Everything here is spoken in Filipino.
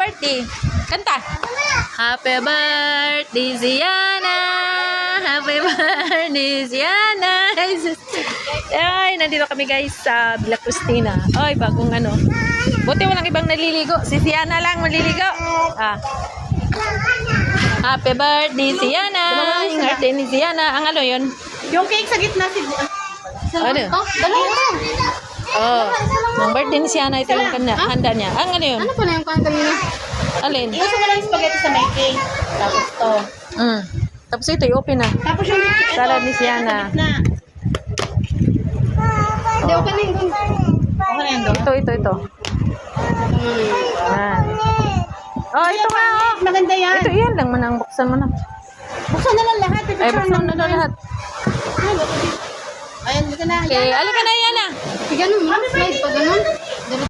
birthday. Kanta. Happy birthday, Ziana. Happy birthday, Ziana. Ay, nandito kami guys sa Villa Cristina. Ay, bagong ano. Buti walang ibang naliligo. Si Ziana lang maliligo. Ah. Happy birthday, Ziana. Yung birthday ni Ziana. Ang ano yun? Yung cake sa gitna si... Ano? Dalawa. Oh. Ang birthday ni Ziana, ito yung handa niya. Ang ano yun? Ano pa na yung kanta nila? Alin? Gusto mo lang spaghetti sa may cake. Tapos to. Tapos ito, i-open na. Tapos yung Salad ni Ziana. na. Hindi, okay na yung... Okay na yung doon. Ito. Yan. Oh, ito nga, oh. Maganda yan. Ito, iyan lang manang. Buksan mo na. Buksan na lang lahat. Ay, buksan mo na lahat. Ayan, dito na. Okay, alika na yan ah. Ganun mo, slide pa ganun.